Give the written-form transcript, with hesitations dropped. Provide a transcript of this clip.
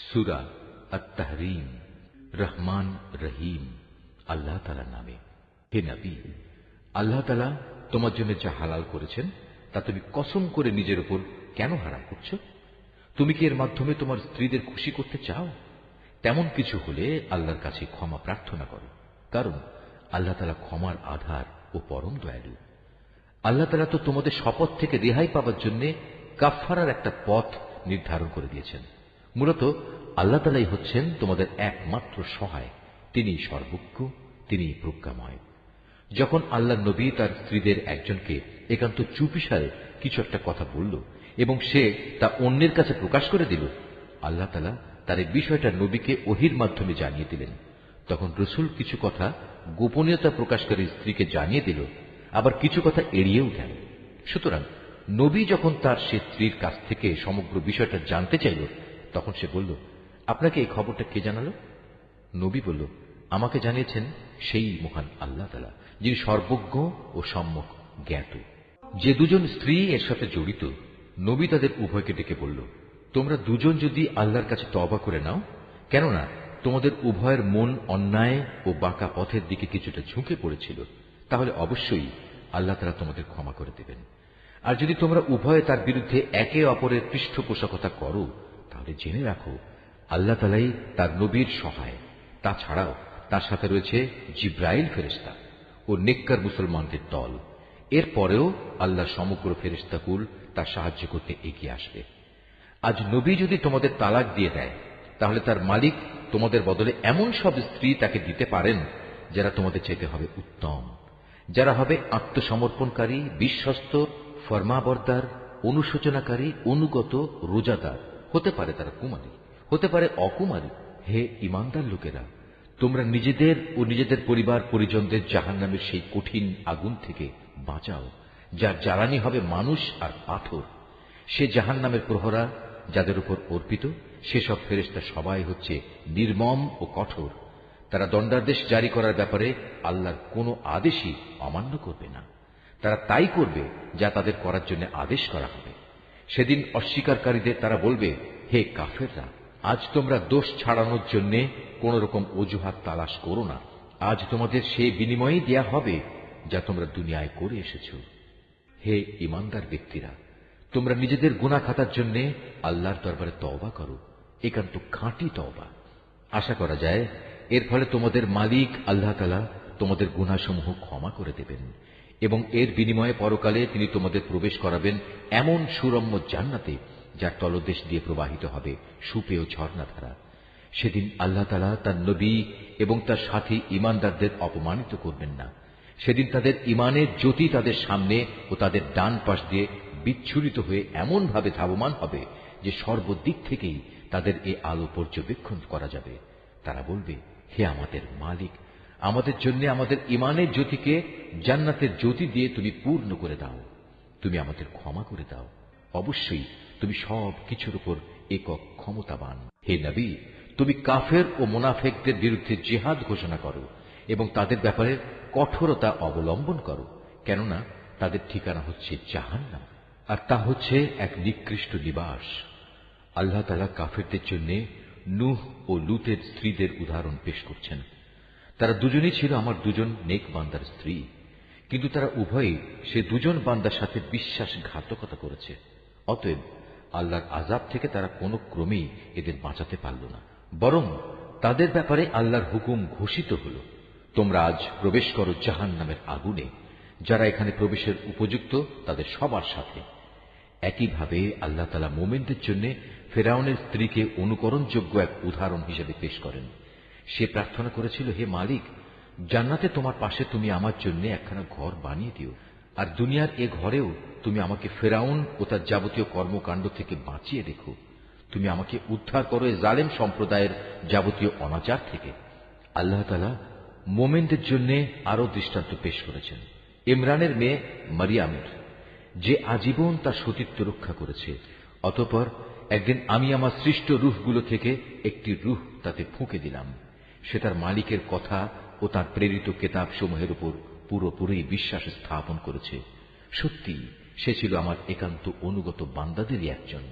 সূরা আত-তাহরীম। রহমান রহিম আল্লাহ তাআলার নামে। হে নবী, আল্লাহ তাআলা তোমার জন্য যা হালাল করেছেন তা তুমি কসম করে নিজের উপর কেন হারাম করছো? তুমি কি এর মাধ্যমে তোমার স্ত্রীদের খুশি করতে চাও? তেমন কিছু হলে আল্লাহর কাছে ক্ষমা প্রার্থনা করো, কারণ আল্লাহ তাআলা ক্ষমার আধার ও পরম দয়ালু। আল্লাহ তাআলা তো তোমাদের শপথ থেকে রেহাই পাওয়ার জন্য কাফফারার একটা পথ নির্ধারণ করে দিয়েছেন। মূলত আল্লাহ তাআলাই হচ্ছেন তোমাদের একমাত্র সহায়। তিনি সর্বজ্ঞ, তিনি প্রজ্ঞাময়। যখন আল্লাহর নবী তার স্ত্রীদের একজনকে একান্ত চুপিসারে কিছু একটা কথা বলল এবং সে তা অন্যের কাছে প্রকাশ করে দিল, আল্লাহ তাআলা তার এই বিষয়টা নবীকে ওহীর মাধ্যমে জানিয়ে দিলেন। তখন রাসূল কিছু কথা গোপনীয়তা প্রকাশকারী স্ত্রীকে জানিয়ে দিল, আবার কিছু কথা এড়িয়েও গেল। সুতরাং নবী যখন তার সে স্ত্রীর কাছ থেকে সমগ্র বিষয়টা জানতে চাইল, তখন সে বলল, আপনাকে এই খবরটা কে জানালো? নবী বলল, আমাকে জানিয়েছেন সেই মহান আল্লাহ তাআলা, যিনি সর্বজ্ঞ ও সম্যক জ্ঞাত। যে দুজন স্ত্রী এর সাথে জড়িত, নবী তাদের উভয়কে ডেকে বলল, তোমরা দুজন যদি আল্লাহর কাছে তওবা করে নাও, কেননা তোমাদের উভয়ের মন অন্যায় ও বাঁকা পথের দিকে কিছুটা ঝুঁকে পড়েছিল, তাহলে অবশ্যই আল্লাহ তাআলা তোমাদের ক্ষমা করে দেবেন। আর যদি তোমরা উভয়ে তার বিরুদ্ধে একে অপরের পৃষ্ঠপোষকতা করো, তাহলে জেনে রাখো আল্লাহ তাআলাই তার নবীর সহায়। তাছাড়াও তার সাথে রয়েছে জিব্রাইল ফেরেশতা ও নেককার মুসলমানদের দল। এরপরেও আল্লাহ সমগ্র ফেরেশতাকুল তার সাহায্য করতে এগিয়ে আসবে। আজ নবী যদি তোমাদের তালাক দিয়ে দেয়, তাহলে তার মালিক তোমাদের বদলে এমন সব স্ত্রী তাকে দিতে পারেন যারা তোমাদের চাইতে হবে উত্তম, যারা হবে আত্মসমর্পণকারী, বিশ্বস্ত, ফরমাবরদার, অনুশোচনাকারী, অনুগত, রোজাদার। হতে পারে তারা কুমারী, হতে পারে অকুমারী। হে ঈমানদার লোকেরা, তোমরা নিজেদের ও নিজেদের পরিবার পরিজনদের জাহান্নামের সেই কঠিন আগুন থেকে বাঁচাও, যার জ্বালানি হবে মানুষ আর পাথর। সে জাহান্নামের প্রহরা যাদের উপর অর্পিত, সেসব ফেরেশতা সবাই হচ্ছে নির্মম ও কঠোর। তারা দণ্ডাদেশ জারি করার ব্যাপারে আল্লাহর কোনো আদেশই অমান্য করবে না। তারা তাই করবে যা তাদের করার জন্য আদেশ করা হবে। সেদিন অস্বীকারীদের তারা বলবে, হে কাফেররা, আজ তোমরা দোষ ছাড়ানোর জন্য কোন রকম অজুহাত তালাশ করো না। আজ তোমাদের সে বিনিময়ই দেয়া হবে যা তোমরা দুনিয়ায় করে এসেছ। হে ঈমানদার ব্যক্তিরা, তোমরা নিজেদের গুনাহ খাতার জন্য আল্লাহর দরবারে তওবা করো, একান্ত খাঁটি তওবা। আশা করা যায় এর ফলে তোমাদের মালিক আল্লাহ তাআলা তোমাদের গুনাহসমূহ ক্ষমা করে দেবেন এবং এর বিনিময়ে পরকালে তিনি তোমাদের প্রবেশ করাবেন এমন সুরম্য জান্নাতে, যার তলদেশ দিয়ে প্রবাহিত হবে সুপেয় ঝর্ণাধারা। সেদিন আল্লাহ তাআলা তার নবী এবং তার সাথী ঈমানদারদের অপমানিত করবেন না। সেদিন তাদের ঈমানের জ্যোতি তাদের সামনে ও তাদের ডান পাশ দিয়ে বিচ্ছুরিত হয়ে এমন ভাবে ধাবমান হবে যে সর্বদিক থেকেই তাদের এ আলো পর্যবেক্ষণ করা যাবে। তারা বলবে, হে আমাদের মালিক, আমাদের জন্য আমাদের ঈমানের জ্যোতিকে জান্নাতের জ্যোতি দিয়ে তুমি পূর্ণ করে দাও। তুমি আমাদের ক্ষমা করে দাও। অবশ্যই তুমি সব কিছুর উপর একক ক্ষমতাবান। হে নবী, তুমি কাফের ও মুনাফিকদের বিরুদ্ধে জিহাদ ঘোষণা করো এবং তাদের ব্যাপারে কঠোরতা অবলম্বন করো, কেননা তাদের ঠিকানা হচ্ছে জাহান্নাম, আর তা হচ্ছে এক নিকৃষ্ট নিবাস। আল্লাহ তাআলা কাফেরদের জন্য নূহ ও লূতের স্ত্রীদের উদাহরণ পেশ করছেন। তারা দুজনই ছিল আমার দুজন নেক বান্দার স্ত্রী, কিন্তু তারা উভয়ই সে দুজন বান্দার সাথে বিশ্বাসঘাতকতা করেছে। অতএব আল্লাহর আযাব থেকে তারা কোনো ক্রমেই এদের বাঁচাতে পারল না, বরং তাদের ব্যাপারে আল্লাহর হুকুম ঘোষিত হল, তোমরা আজ প্রবেশ করো জাহান্নামের আগুনে। যারা এখানে প্রবেশের উপযুক্ত তাদের সবার সাথে। একইভাবে আল্লাহ তাআলা মুমিনদের জন্য ফেরাউনের স্ত্রীকে অনুকরণযোগ্য এক উদাহরণ হিসেবে পেশ করেন। সে প্রার্থনা করেছিল, হে মালিক, জান্নাতে তোমার পাশে তুমি আমার জন্য একখানা ঘর বানিয়ে দিও, আর দুনিয়ার এ ঘরেও তুমি আমাকে ফেরাউন ও তার যাবতীয় কর্মকাণ্ড থেকে বাঁচিয়ে রেখো। তুমি আমাকে উদ্ধার করো এ জালেম সম্প্রদায়ের যাবতীয় অনাচার থেকে। আল্লাহ তাআলা মুমিনদের জন্য আরো দৃষ্টান্ত পেশ করেছেন ইমরানের মেয়ে মারিয়ামের, যে আজীবন তার সতীত্ব রক্ষা করেছে। অতঃপর একদিন আমি আমার সৃষ্ট রূহগুলো থেকে একটি রূহ তাতে ফুঁকে দিলাম। সে তার মালিকের কথা ও তার প্রেরিত কেতাব সমূহের উপর পুরোপুরি বিশ্বাস স্থাপন করেছে। সত্যি সে ছিল আমার একান্ত অনুগত বান্দাদেরই একজন।